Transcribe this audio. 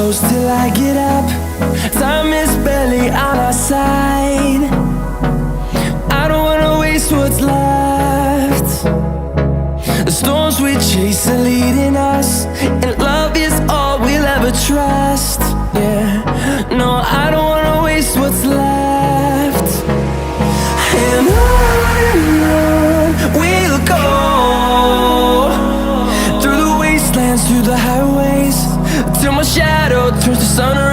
close till I get up. Time is barely on our side. I don't wanna waste what's left. The storms we chase are leading us, and love is all we'll ever trust. Yeah, no, I don't wanna waste what's left. And on we'll go, through the wastelands, through the highways, till my shadow turns to sun